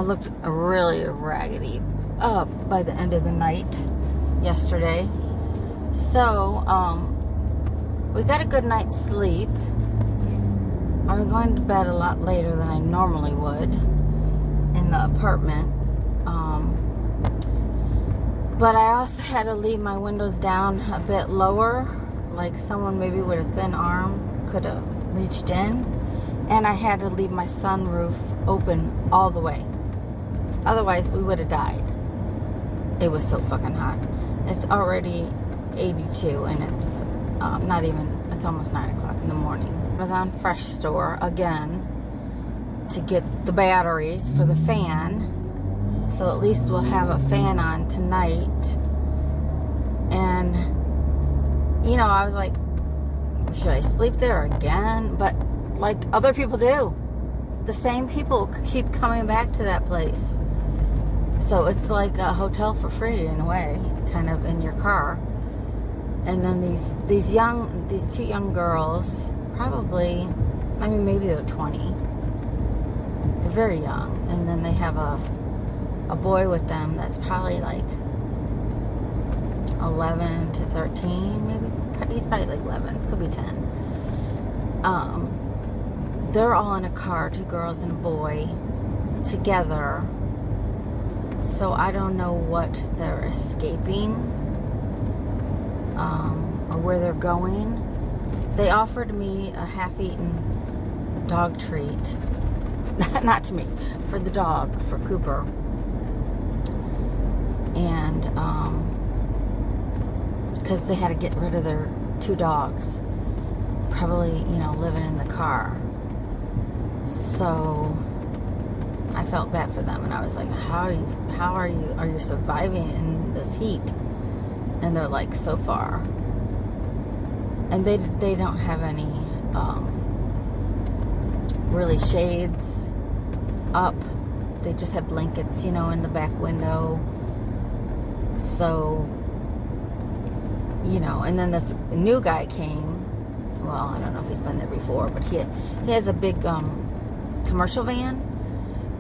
I looked really raggedy by the end of the night yesterday. So, we got a good night's sleep. I'm going to bed a lot later than I normally would in the apartment. But I also had to leave my windows down a bit lower, like someone maybe with a thin arm could have reached in. And I had to leave my sunroof open all the way. Otherwise, we would have died. It was so fucking hot. It's already 82 and it's not even, it's almost 9 o'clock in the morning. I was on Fresh Store again to get the batteries for the fan. So at least we'll have a fan on tonight. And, you know, I was like, should I sleep there again? But like other people do. The same people keep coming back to that place. So it's like a hotel for free in a way, kind of in your car. And then these two young girls, probably, I mean, maybe they're 20. They're very young. And then they have a boy with them that's probably like 11 to 13, maybe. He's probably like 11, could be 10. They're all in a car, 2 girls and a boy, together. So I don't know what they're escaping, or where they're going. They offered me a half-eaten dog treat. Not to me, for the dog, for Cooper. And, because they had to get rid of their 2 dogs. Probably, you know, living in the car. So I felt bad for them, and I was like, are you surviving in this heat? And they're like, so far. And they don't have any really shades up. They just have blankets, you know, in the back window. So, you know, and then this new guy came. Well, I don't know if he's been there before, but he has a big commercial van,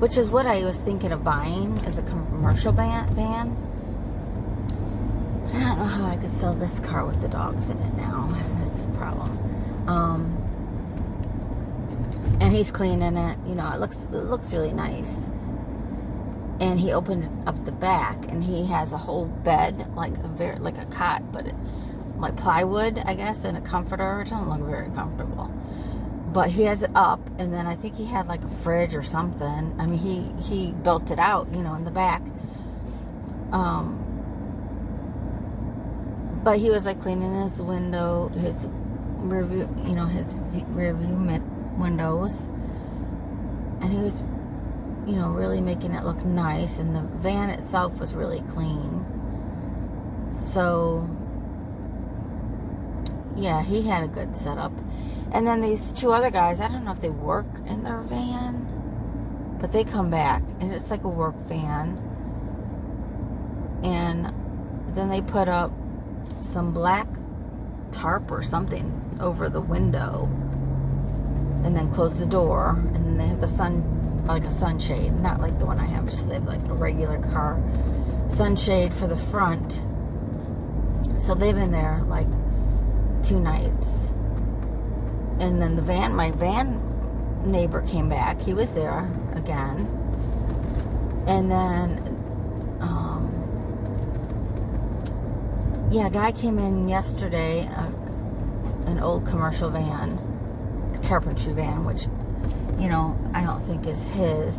which is what I was thinking of buying, is a commercial van. But I don't know how I could sell this car with the dogs in it now. That's the problem. And he's cleaning it. You know, it looks really nice. And he opened up the back, and he has a whole bed, like a cot, but like plywood, I guess, and a comforter. It doesn't look very comfortable. But he has it up, and then I think he had like a fridge or something. I mean, he built it out, you know, in the back. But he was like cleaning his window, his rear view windows, and he was, you know, really making it look nice. And the van itself was really clean. So yeah, he had a good setup. And then these 2 other guys, I don't know if they work in their van, but they come back, and it's like a work van. And then they put up some black tarp or something over the window, and then close the door. And then they have the sun, like a sunshade, not like the one I have, just they have like a regular car sunshade for the front. So they've been there like 2 nights. And then my van neighbor came back. He was there again. And then, a guy came in yesterday, an old commercial van, a carpentry van, which, you know, I don't think is his.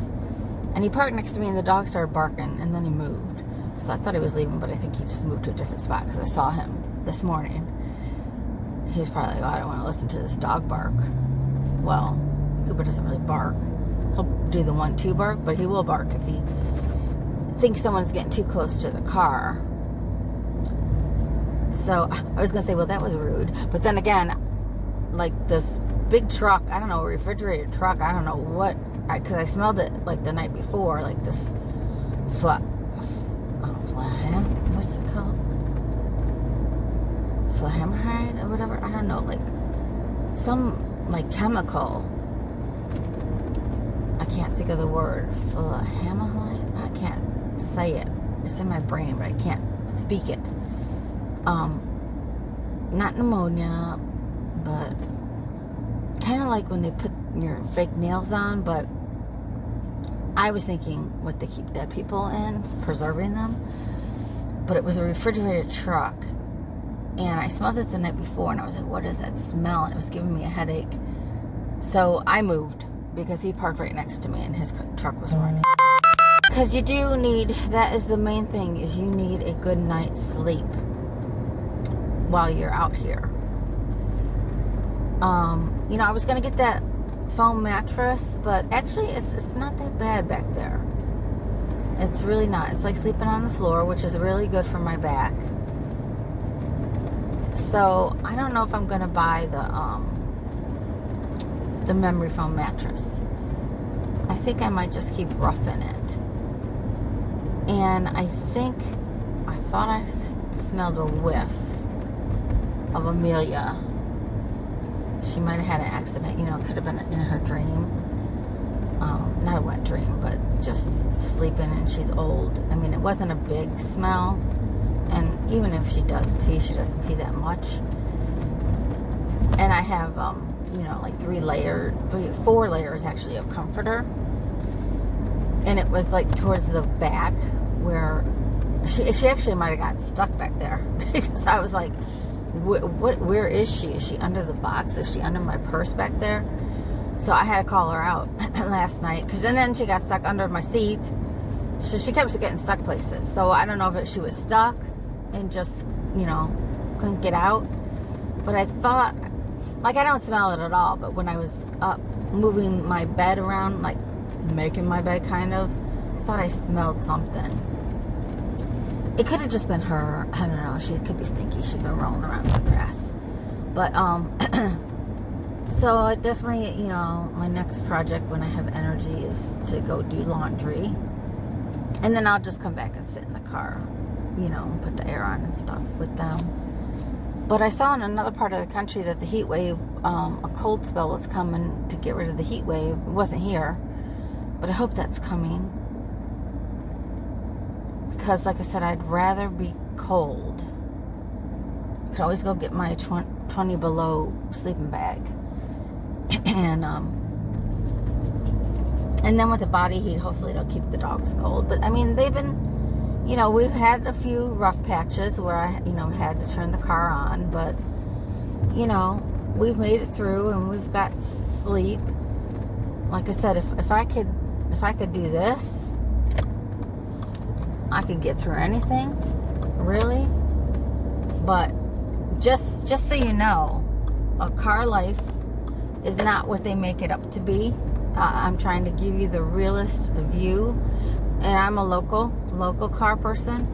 And he parked next to me, and the dog started barking, and then he moved. So I thought he was leaving, but I think he just moved to a different spot, because I saw him this morning. He was probably like, oh, I don't want to listen to this dog bark. Well, Cooper doesn't really bark. He'll do the 1-2 bark, but he will bark if he thinks someone's getting too close to the car. So I was going to say, well, that was rude. But then again, like this big truck, I don't know, a refrigerated truck, I don't know what, because I smelled it like the night before, like this what's it called? Formaldehyde or whatever, I don't know, like some like chemical. I can't think of the word. Hammerline? I can't say it. It's in my brain, but I can't speak it. Not pneumonia, but kind of like when they put your fake nails on, but I was thinking what they keep dead people in, preserving them. But it was a refrigerated truck, and I smelled it the night before, and I was like, what is that smell? And it was giving me a headache. So I moved because he parked right next to me and his truck was running. Because you do need, that is the main thing, is you need a good night's sleep while you're out here. You know, I was going to get that foam mattress, but actually it's not that bad back there. It's really not. It's like sleeping on the floor, which is really good for my back. So I don't know if I'm going to buy the memory foam mattress. I think I might just keep roughing it. And I thought I smelled a whiff of Amelia. She might have had an accident, you know, it could have been in her dream. Not a wet dream, but just sleeping, and she's old. I mean, it wasn't a big smell. And even if she does pee, she doesn't pee that much. And I have, you know, like 4 layers actually of comforter. And it was like towards the back where she actually might have got stuck back there, because I was like, where is she? Is she under the box? Is she under my purse back there? So I had to call her out last night, because then she got stuck under my seat. So she kept getting stuck places. So I don't know if she was stuck and just, you know, couldn't get out. But I thought, like, I don't smell it at all, but when I was up moving my bed around, like making my bed kind of, I thought I smelled something. It could have just been her. I don't know. She could be stinky. She's been rolling around in the grass. But, so I definitely, you know, my next project when I have energy is to go do laundry. And then I'll just come back and sit in the car, you know, and put the air on and stuff with them. But I saw in another part of the country that the heat wave, a cold spell was coming to get rid of the heat wave. It wasn't here, but I hope that's coming. Because, like I said, I'd rather be cold. I could always go get my 20 below sleeping bag. And then with the body heat, hopefully it'll keep the dogs cold. But, I mean, they've been, you know, we've had a few rough patches where I, you know, had to turn the car on. But, you know, we've made it through and we've got sleep. Like I said, if I could do this, I could get through anything, really. But just so you know, a car life is not what they make it up to be. I'm trying to give you the realest view, and I'm a local car person,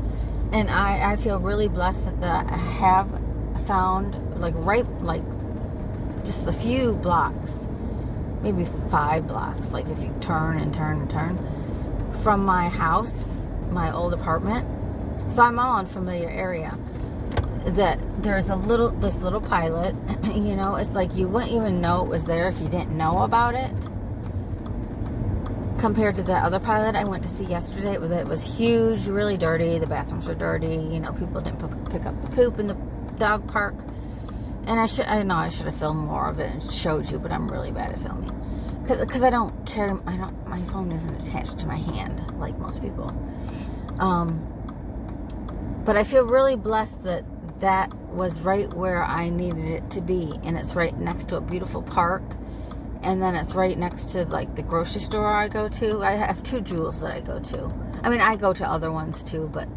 and I feel really blessed that I have found like just a few blocks, maybe 5 blocks, like if you turn and turn and turn from my house, my old apartment. So I'm all in familiar area. That there's this little pilot, you know, it's like you wouldn't even know it was there if you didn't know about it. Compared to the other pilot I went to see yesterday, it was huge, really dirty. The bathrooms were dirty. You know, people didn't pick up the poop in the dog park. And I know I should have filmed more of it and showed you, but I'm really bad at filming because I don't carry. My phone isn't attached to my hand like most people. But I feel really blessed that was right where I needed it to be, and it's right next to a beautiful park. And then it's right next to, like, the grocery store I go to. I have 2 Jewels that I go to. I mean, I go to other ones, too, but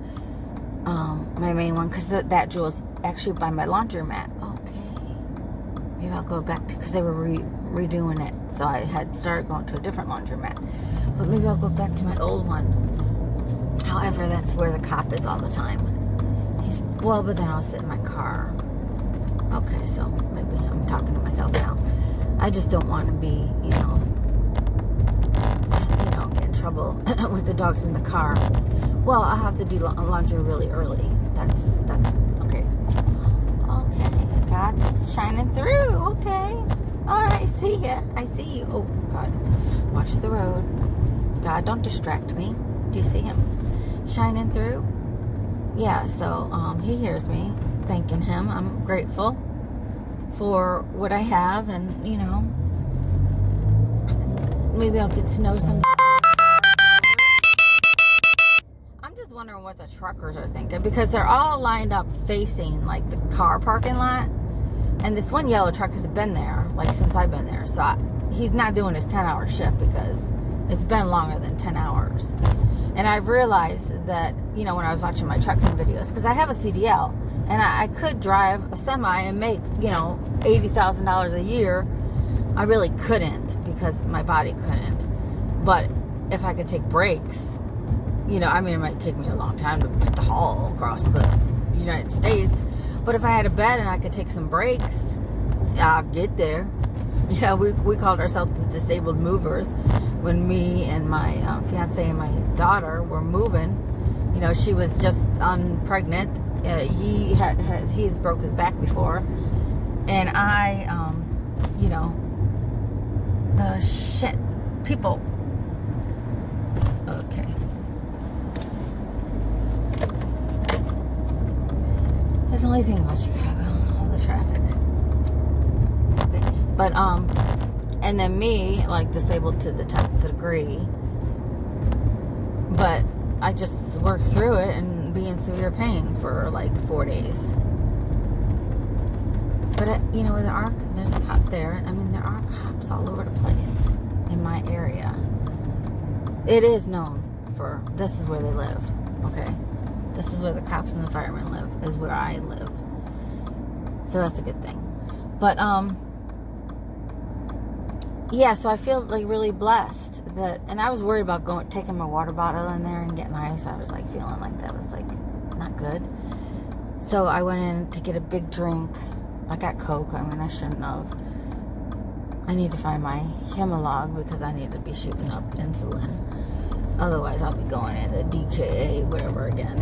my main one, because that Jewel's actually by my laundromat. Okay. Maybe I'll go back to, because they were redoing it. So I had started going to a different laundromat. But maybe I'll go back to my old one. However, that's where the cop is all the time. But then I'll sit in my car. Okay, so maybe I'm talking to myself now. I just don't want to be, get in trouble with the dogs in the car. Well, I'll have to do laundry really early. That's okay. Okay, God's shining through. Okay. All right, see ya. I see you. Oh, God. Watch the road. God, don't distract me. Do you see him shining through? Yeah, so he hears me. Thanking him. I'm grateful for what I have, and, you know, maybe I'll get to know some. I'm just wondering what the truckers are thinking, because they're all lined up facing, like, the car parking lot. And this one yellow truck has been there, like, since I've been there. So he's not doing his 10-hour shift, because it's been longer than 10 hours. And I've realized that, you know, when I was watching my trucking videos, because I have a CDL, and I could drive a semi and make, you know, $80,000 a year. I really couldn't, because my body couldn't. But if I could take breaks, you know, I mean, it might take me a long time to put the haul across the United States. But if I had a bed and I could take some breaks, I'll get there. You know, we called ourselves the disabled movers when me and my fiance and my daughter were moving. You know, she was just pregnant. He has broke his back before, and I, you know, the shit people. Okay. That's the only thing about Chicago, all the traffic. Okay. But, and then me, like, disabled to the 10th degree. But I just worked through it and be in severe pain for, like, 4 days. But, you know, there's a cop there. I mean, there are cops all over the place in my area. It is known for, this is where they live, okay? This is where the cops and the firemen live, is where I live. So that's a good thing. But, yeah, so I feel, like, really blessed that, and I was worried about taking my water bottle in there and getting ice. I was, like, feeling like that was, like, not good. So I went in to get a big drink. I got Coke. I mean, I shouldn't have. I need to find my Humalog, because I need to be shooting up insulin. Otherwise, I'll be going into DKA, whatever, again.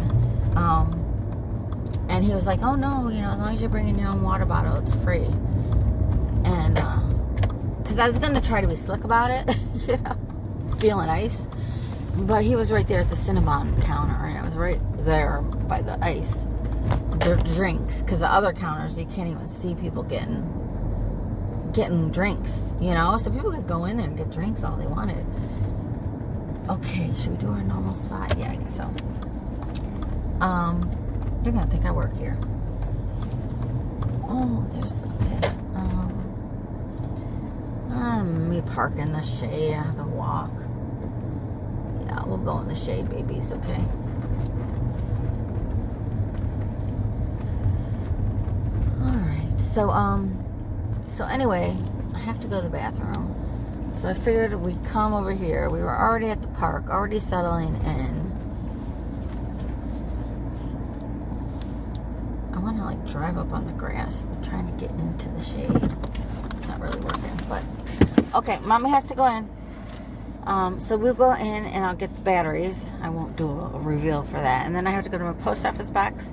And he was like, oh, no, you know, as long as you're bringing your own water bottle, it's free. And, because I was going to try to be slick about it, you know, stealing ice. But he was right there at the Cinnabon counter, and I was right there by the ice. Their drinks, because the other counters, you can't even see people getting drinks, you know? So people could go in there and get drinks all they wanted. Okay, should we do our normal spot? Yeah, I guess so. They're gonna think I work here. Oh, there's, okay. Me park in the shade. I have to walk. Yeah, we'll go in the shade, babies, okay? Alright, so anyway, I have to go to the bathroom. So I figured we'd come over here. We were already at the park, already settling in. I want to, like, drive up on the grass. I'm trying to get into the shade. It's not really working, but okay, Mama has to go in. So we'll go in and I'll get the batteries. I won't do a reveal for that. And then I have to go to my post office box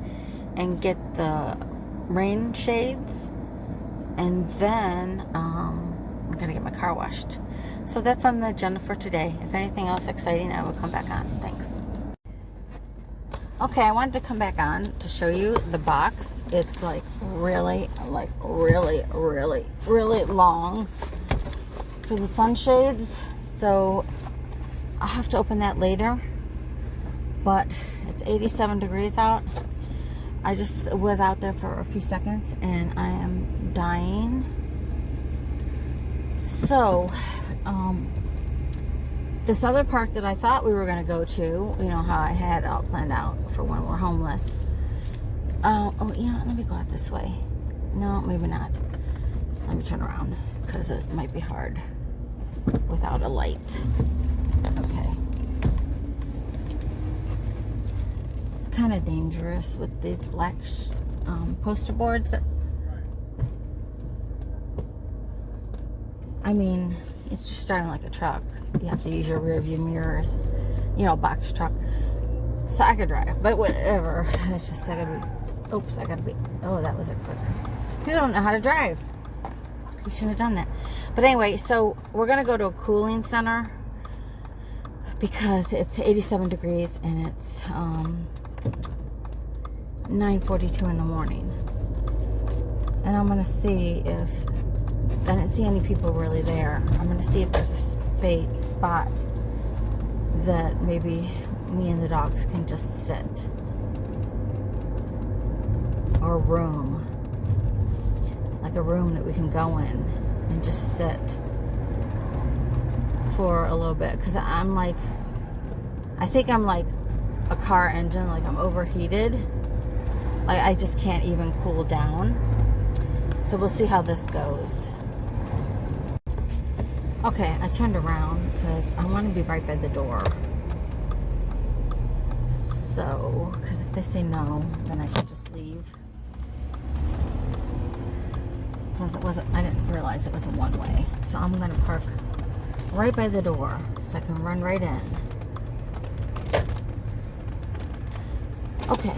and get the rain shades. And then I'm going to get my car washed. So that's on the agenda for today. If anything else exciting, I will come back on. Thanks. Okay, I wanted to come back on to show you the box. It's like really long for the sunshades. So I'll have to open that later. But it's 87 degrees out. I just was out there for a few seconds and I am dying. So, this other park that I thought we were going to go to, you know, how I had it all planned out for when we're homeless. Oh, yeah, let me go out this way. No, maybe not. Let me turn around, because it might be hard without a light. Okay. It's kind of dangerous with these black poster boards. I mean, it's just driving like a truck. You have to use your rear view mirrors, you know, box truck. So I could drive, but whatever. It's just, I gotta be, oh, that was a quick. People don't know how to drive. We shouldn't have done that. But anyway, so we're going to go to a cooling center because it's 87 degrees and it's 9:42 in the morning. And I'm going to see if... I didn't see any people really there. I'm going to see if there's a spot that maybe me and the dogs can just sit. Or a room. Like a room that we can go in and just sit for a little bit. Because I'm like... I think I'm like a car engine. Like I'm overheated. Like I just can't even cool down. So we'll see how this goes. Okay, I turned around because I want to be right by the door. So, because if they say no, then I can just leave. Because I didn't realize it was a one-way. So I'm going to park right by the door so I can run right in. Okay.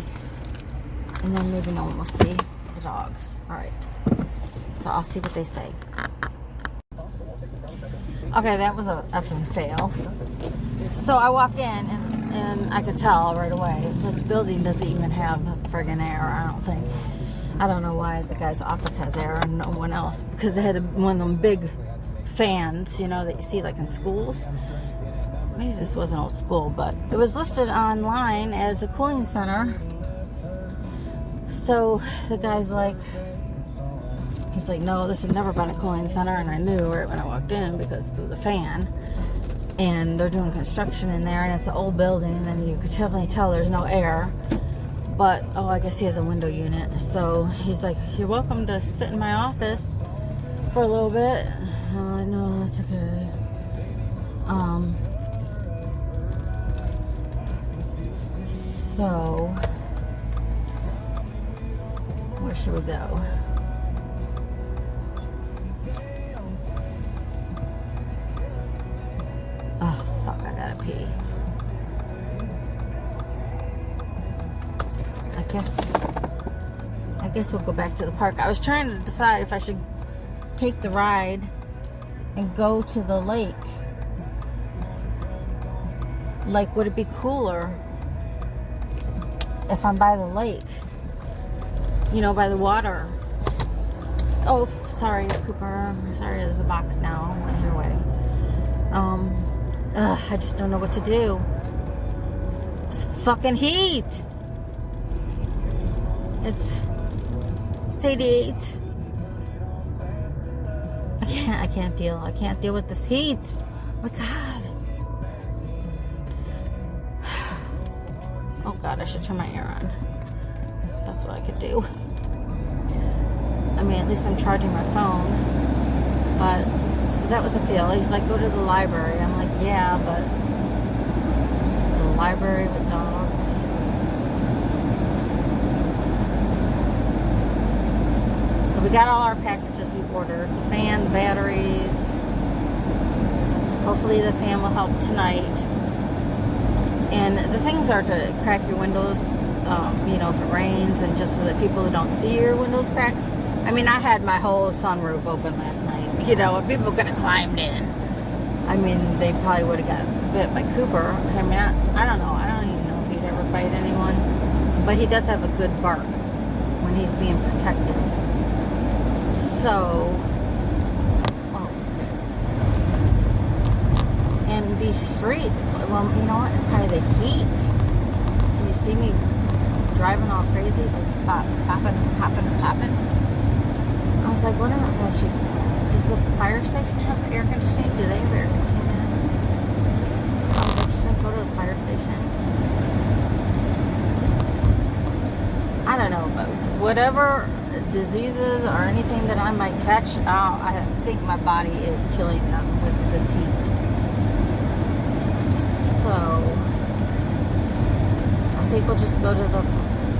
And then maybe no one will see the dogs. Alright. So I'll see what they say. Okay, that was a effing fail. So I walk in and I could tell right away this building doesn't even have friggin' air, I don't think. I don't know why the guy's office has air and no one else. Because they had one of them big fans, you know, that you see like in schools. Maybe this wasn't old school, but it was listed online as a cooling center. So the guy's like, he's like, no, this has never been a cooling center. And I knew right when I walked in because of the fan. And they're doing construction in there, and it's an old building, and you could definitely tell there's no air. But, oh, I guess he has a window unit. So he's like, you're welcome to sit in my office for a little bit. I'm like, no, that's okay. So, where should we go? Oh, fuck, I gotta pee. I guess we'll go back to the park. I was trying to decide if I should take the ride and go to the lake. Like, would it be cooler if I'm by the lake? You know, by the water. Oh, sorry, Cooper. Sorry, there's a box now in your way. I just don't know what to do. It's fucking heat. It's 88. I can't deal. I can't deal with this heat. Oh my God. Oh God, I should turn my air on. That's what I could do. I mean, at least I'm charging my phone. But, so that was a fail. He's like, go to the library. I'm like, yeah, but the library with dogs. So we got all our packages we ordered. The fan, batteries. Hopefully the fan will help tonight. And the things are to crack your windows, you know, if it rains, and just so that people don't see your windows crack. I mean, I had my whole sunroof open last night. You know, if people could have climbed in, I mean, they probably would have got bit by Cooper. I mean, I don't know. I don't even know if he'd ever bite anyone. But he does have a good bark when he's being protected. So, oh, okay. And these streets, well, you know what? It's probably the heat. Can you see me driving all crazy? Like, popping. I was like, what am I actually... Does the fire station have air conditioning? Do they have air conditioning? I was like, should I go to the fire station? I don't know, but whatever diseases or anything that I might catch, I think my body is killing them with this heat. So, I think we'll just go to the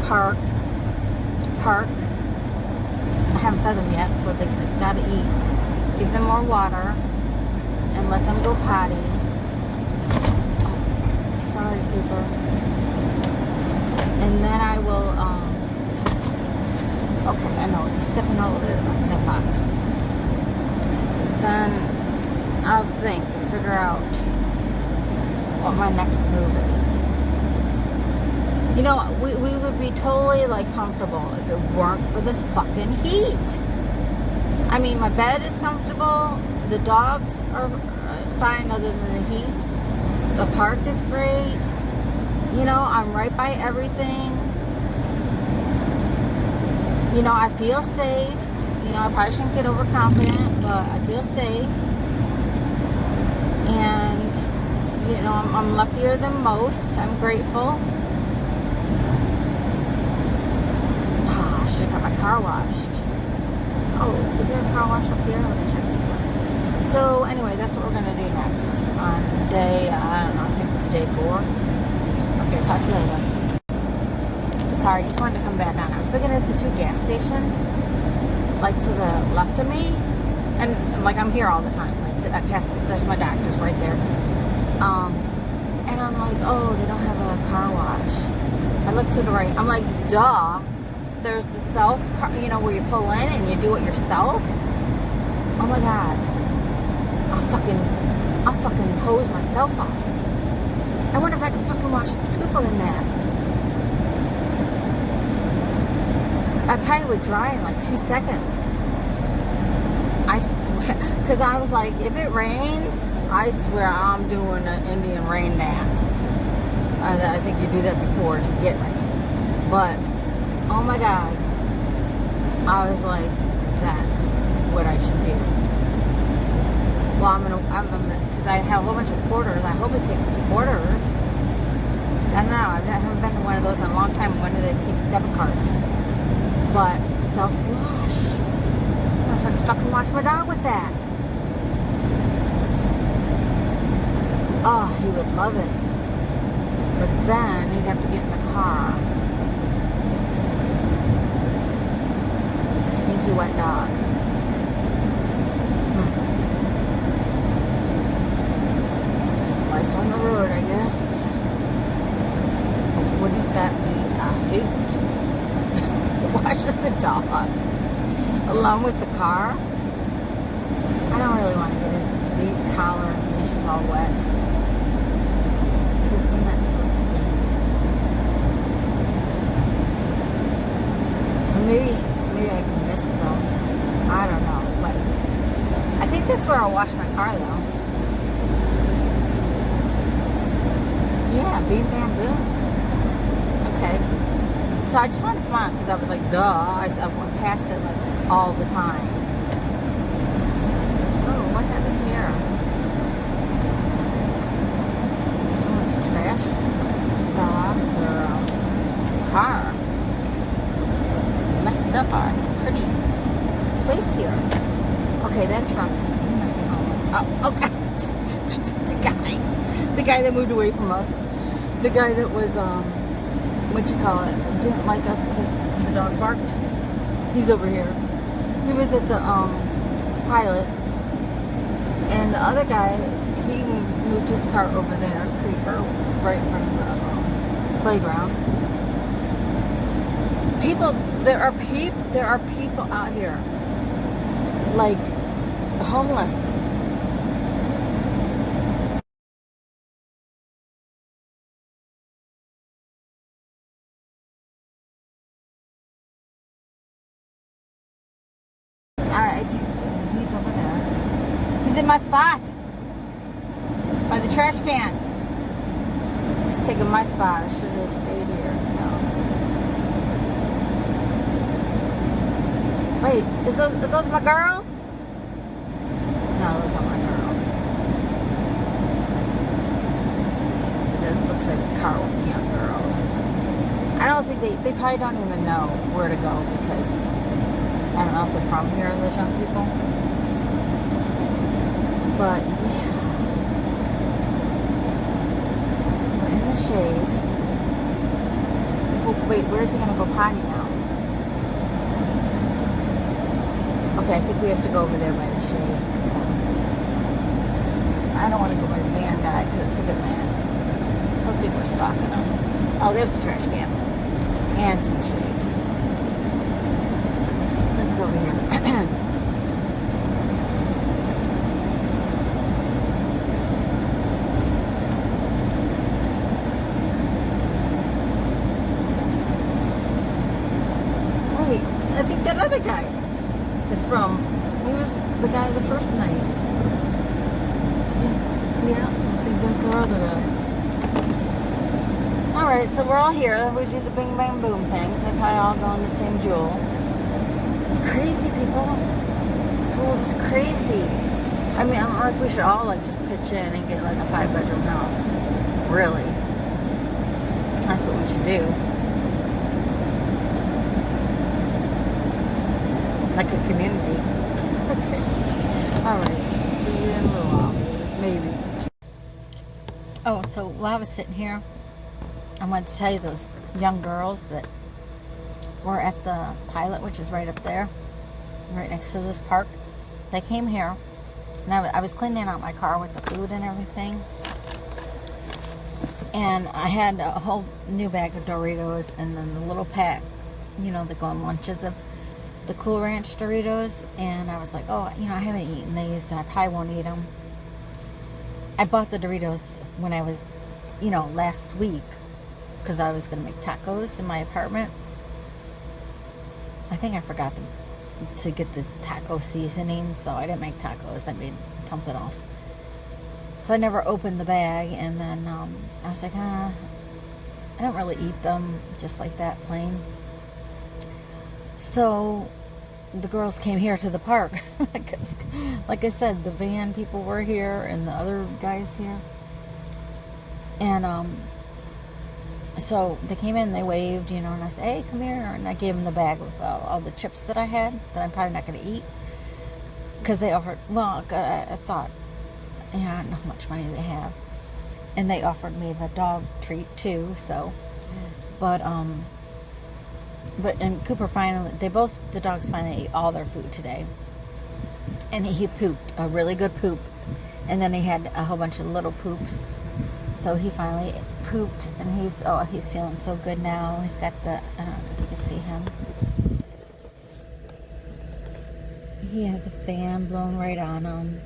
park. I haven't fed them yet, so they gotta eat. Give them more water and let them go potty. Oh, sorry, Cooper. And then I will, okay, I know, he's stepping all over that box. my next move is. You know, we would be totally, like, comfortable if it weren't for this fucking heat. I mean, my bed is comfortable. The dogs are fine other than the heat. The park is great. You know, I'm right by everything. You know, I feel safe. You know, I probably shouldn't get overconfident, but I feel safe. And, you know, I'm luckier than most. I'm grateful. Ah, I should have got my car washed. Oh, is there a car wash up here? Let me check this out. So, anyway, that's what we're going to do next. On day, I don't know, I think it's day 4. Okay, talk to you later. Sorry, just wanted to come back on. I was looking at the 2 gas stations, like to the left of me, and like I'm here all the time. Like I pass this, there's my doctor's right there. And I'm like, oh, they don't have a car wash. I look to the right. I'm like, duh. There's the self, you know, where you pull in and you do it yourself. Oh my god, I'll fucking hose myself off. I wonder if I could fucking wash Cooper in that. I probably would dry in like 2 seconds. I swear. Because I was like, if it rains, I swear I'm doing an Indian rain dance. I think you do that before to get rain. But, oh my god. I was like, that's what I should do. Well, I'm gonna, because I have a whole bunch of quarters. I hope it takes quarters. I don't know. I haven't been to one of those in a long time. When do they take debit cards? But self-wash. I don't know if I can fucking wash my dog with that. Oh, he would love it. But then he'd have to get in the car. Stinky wet dog. Just life on the road, I guess. Wouldn't that be a hoot? Washing the dog along with the car. I don't really want to get his lead collar and leashes all wet, because then that will stink. Maybe I can mist him. I don't know, but I think that's where I'll wash my car though. Yeah, bean bamboo. Okay. So I just wanted to come on because I was like, duh. I went past it like all the time. Oh, what happened here? So much trash fell out of their car. Messed up our pretty place here. Okay, that truck. He must be homeless. Oh, okay. The guy that moved away from us. The guy that was, didn't like us because the dog barked. He's over here. He was at the pilot, and the other guy, he moved his car over there, creeper, right in front of the playground. There are people out here, like homeless. He's over there. He's in my spot. By the trash can. He's taking my spot. I should have stayed here. No. Wait, are those my girls? No, those aren't my girls. It looks like the car with the young girls. I don't think they probably don't even know where to go because I don't know if they're from here, those young people. But, yeah. We're in the shade. Oh, wait, where is he going to go potty now? Okay, I think we have to go over there by the shade. Because I don't want to go by the van guy because he'll get mad. Hopefully we're stalking him. Oh, there's the trash can. And to the shade. Over here. I think that other guy is from, he was the guy the first night. Yeah, I think that's the other guy. Alright, so we're all here. We do the bing bang boom thing. They probably all go in the same jewel. Crazy people. This world is crazy. I mean, I'm like, we should all like just pitch in and get like a 5-bedroom house. Really. That's what we should do. Like a community. Okay. Alright. See you in a little while. Maybe. Oh, so while I was sitting here, I wanted to tell you those young girls that were at the Pilot, which is right up there, right next to this park. They came here, and I was cleaning out my car with the food and everything. And I had a whole new bag of Doritos and then the little pack, you know, the going lunches of the Cool Ranch Doritos. And I was like, oh, you know, I haven't eaten these and I probably won't eat them. I bought the Doritos when I was, you know, last week because I was going to make tacos in my apartment. I think I forgot to get the taco seasoning, so I didn't make tacos. I made something else. So I never opened the bag, and then I was like, I don't really eat them just like that, plain. So the girls came here to the park. Like I said, the van people were here, and the other guys here. And so they came in, they waved, you know, and I said, hey, come here. And I gave them the bag with all the chips that I had that I'm probably not going to eat. Because they offered, well, I thought, you know, I don't know how much money they have. And they offered me the dog treat too, so. But and Cooper finally, the dogs finally ate all their food today. And he pooped, a really good poop. And then he had a whole bunch of little poops. So he finally pooped, and he's feeling so good now. He's got the, I don't know if you can see him. He has a fan blowing right on him.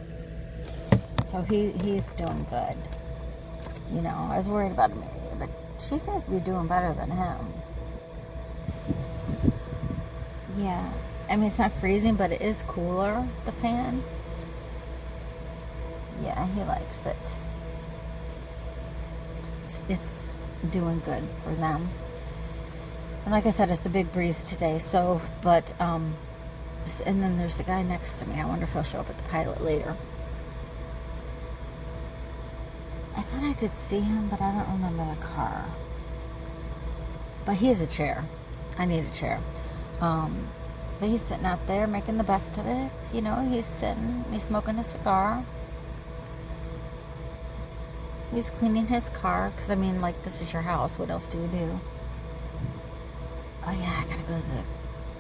So he's doing good. You know, I was worried about him, but she seems to be doing better than him. Yeah. I mean, it's not freezing, but it is cooler, the fan. Yeah, he likes it. It's doing good for them. And like I said, it's a big breeze today, so, but, and then there's the guy next to me. I wonder if he'll show up at the Pilot later. I thought I did see him, but I don't remember the car. But he has a chair. I need a chair. But he's sitting out there making the best of it. You know, he's smoking a cigar. He's cleaning his car, because, I mean, like, this is your house. What else do you do? Oh, yeah, I gotta go to the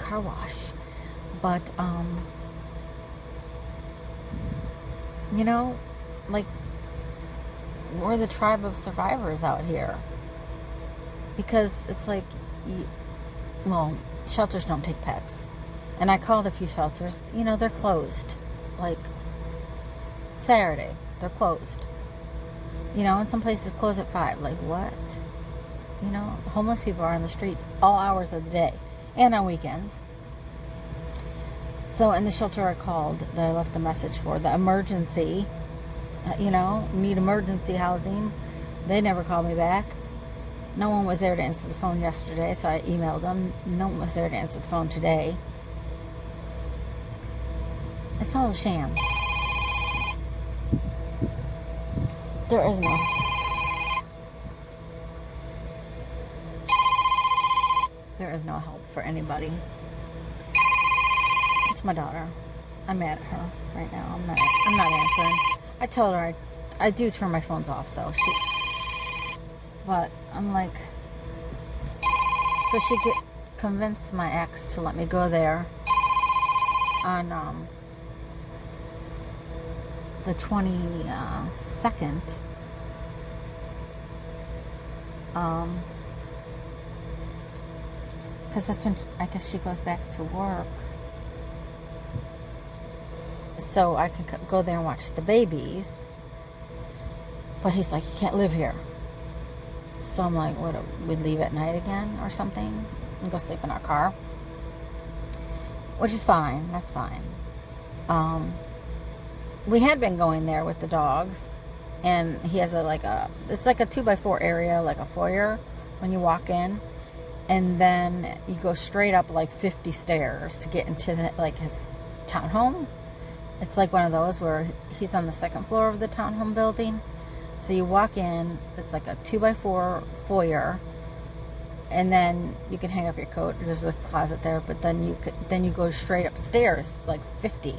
car wash. But, you know, like, we're the tribe of survivors out here. Because it's like, well, shelters don't take pets. And I called a few shelters. You know, they're closed. Like, Saturday, they're closed. You know, and some places close at 5. Like, what? You know, homeless people are on the street all hours of the day. And on weekends. So, in the shelter I called, that I left the message for, the emergency, you know, need emergency housing. They never called me back. No one was there to answer the phone yesterday, so I emailed them. No one was there to answer the phone today. It's all a sham. There is no help for anybody. It's my daughter. I'm mad at her right now. I'm not answering. I told her I do turn my phones off, so but I'm like, so she convinced my ex to let me go there on the 22nd. Because that's when I guess she goes back to work. So I can go there and watch the babies. But he's like, you can't live here. So I'm like, what, we'd leave at night again or something? And go sleep in our car? which is fine. That's fine. We had been going there with the dogs, and he has it's like a 2x4 area, like a foyer when you walk in, and then you go straight up like 50 stairs to get into his townhome. It's like one of those where he's on the second floor of the townhome building. So you walk in, it's like a 2x4 foyer, and then you can hang up your coat. There's a closet there, but then you go straight upstairs, like 50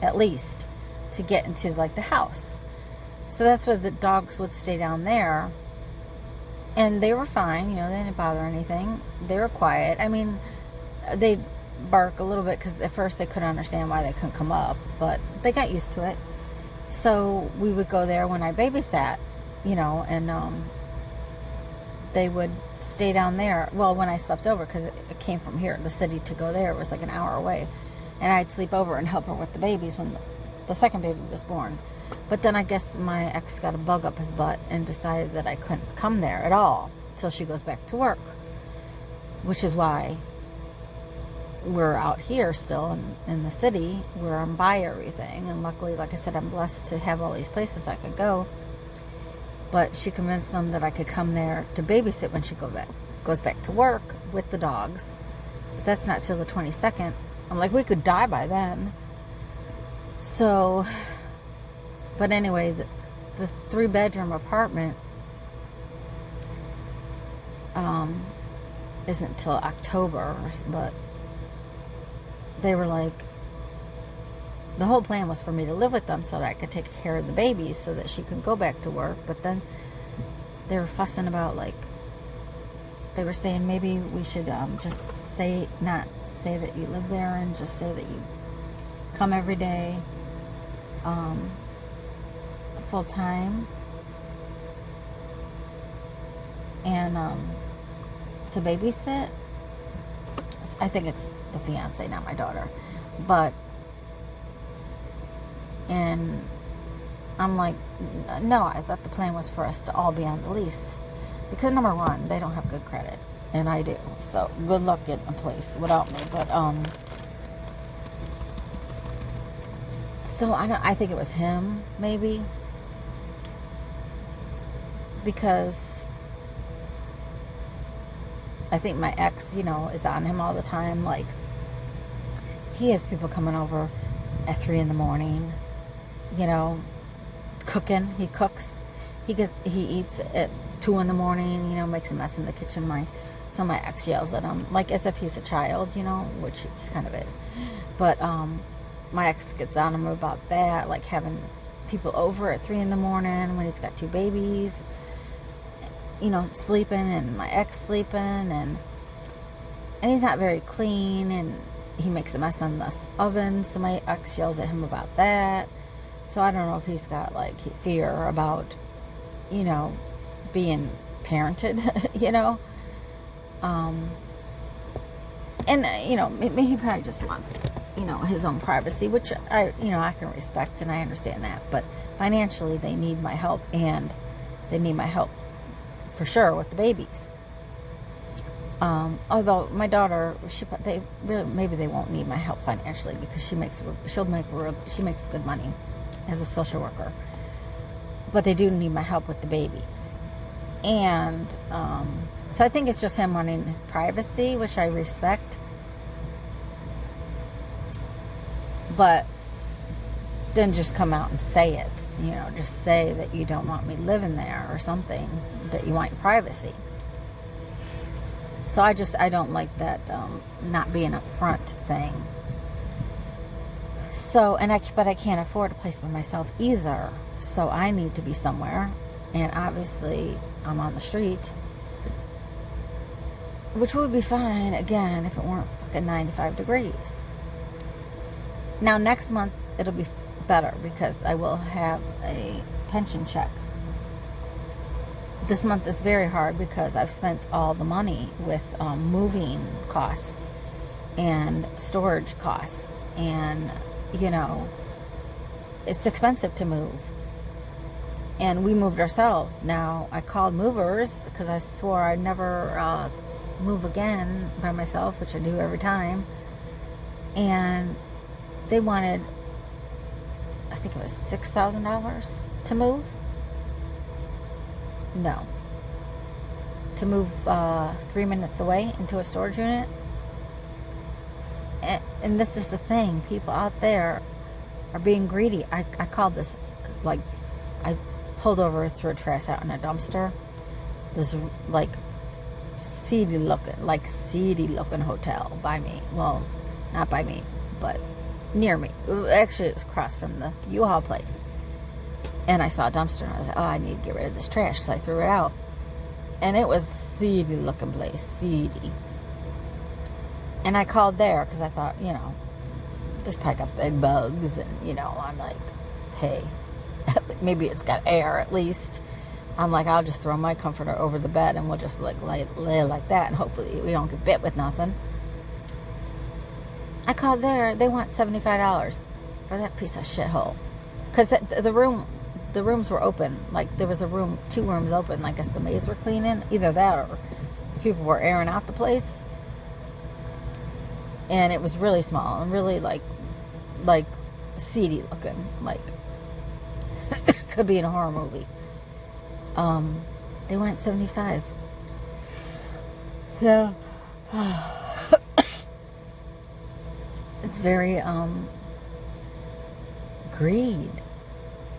at least, to get into like the house. So that's where the dogs would stay down there, and they were fine. They didn't bother anything. They were quiet. I mean, they bark a little bit because at first they couldn't understand why they couldn't come up, but they got used to it. So we would go there when I babysat, and they would stay down there. Well, when I slept over, because it came from here, the city, to go there, it was like an hour away, and I'd sleep over and help her with the babies when the second baby was born. But then I guess my ex got a bug up his butt and decided that I couldn't come there at all till she goes back to work, which is why we're out here still in the city where I'm by everything. And luckily, like I said, I'm blessed to have all these places I could go. But she convinced them that I could come there to babysit when she goes back to work with the dogs. But that's not till the 22nd. I'm like, we could die by then. So, but anyway, the 3-bedroom apartment isn't till October, but they were like, the whole plan was for me to live with them so that I could take care of the babies so that she could go back to work. But then they were fussing about, they were saying maybe we should just not say that you live there, and just say that you come every day full time, and to babysit. I think it's the fiance, not my daughter. But, and I'm like, no, I thought the plan was for us to all be on the lease. Because number one, they don't have good credit, and I do. So good luck getting a place without me. But so I think it was him, maybe, because I think my ex, is on him all the time. Like, he has people coming over at 3 a.m, cooking. He cooks. He eats at 2 a.m, makes a mess in the kitchen. So my ex yells at him, like as if he's a child, which he kind of is. But my ex gets on him about that, like having people over at 3 a.m. when he's got 2 babies, sleeping, and my ex sleeping, and he's not very clean, and he makes a mess on the oven. So my ex yells at him about that. So I don't know if he's got fear about, being parented, and maybe he probably just wants, his own privacy, which I can respect, and I understand that. But financially, they need my help, and they need my help for sure with the babies. Although my daughter, maybe they won't need my help financially, because she makes good money as a social worker. But they do need my help with the babies. And so I think it's just him wanting his privacy, which I respect. But then just come out and say it. Just say that you don't want me living there or something, that you want your privacy. So I don't like that not being upfront thing. So, but I can't afford a place by myself either. So I need to be somewhere. And obviously I'm on the street, which would be fine, again, if it weren't fucking 95 degrees. Now next month it'll be better, because I will have a pension check. This month is very hard because I've spent all the money with moving costs and storage costs, and it's expensive to move. And we moved ourselves. Now, I called movers because I swore I'd never move again by myself, which I do every time. and they wanted, I think it was $6,000 to move. No. To move 3 minutes away into a storage unit. And this is the thing. People out there are being greedy. I called this, like, I pulled over, threw a trash out in a dumpster. This, like, seedy looking hotel by me. Well, not by me, but near me. Actually, it was across from the U-Haul place. And I saw a dumpster, and I was like, oh, I need to get rid of this trash, so I threw it out. And it was seedy looking place, seedy. And I called there, because I thought, you know, this probably got big bugs, and, you know, I'm like, hey, maybe it's got air at least. I'm like, I'll just throw my comforter over the bed, and we'll just, like, lay like that, and hopefully we don't get bit with nothing. I called there. They want $75 for that piece of shithole. Because the rooms were open. Like, there was a room, 2 rooms open. I guess the maids were cleaning. Either that or people were airing out the place. And it was really small and really, like seedy looking. Like, could be in a horror movie. They went 75. Yeah. It's very, greed.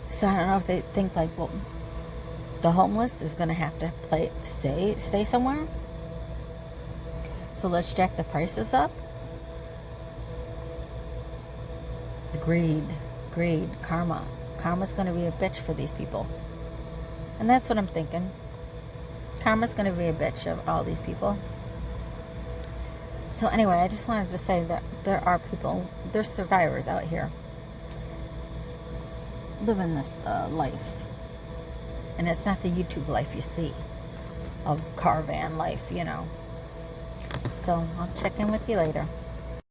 So I don't know if they think, like, well, the homeless is going to have to stay somewhere. So let's jack the prices up. It's greed, karma. Karma's going to be a bitch for these people. And that's what I'm thinking. Karma's going to be a bitch of all these people. So anyway, I just wanted to say that there are people, there's survivors out here living this life. And it's not the YouTube life you see of caravan life, you know. So I'll check in with you later.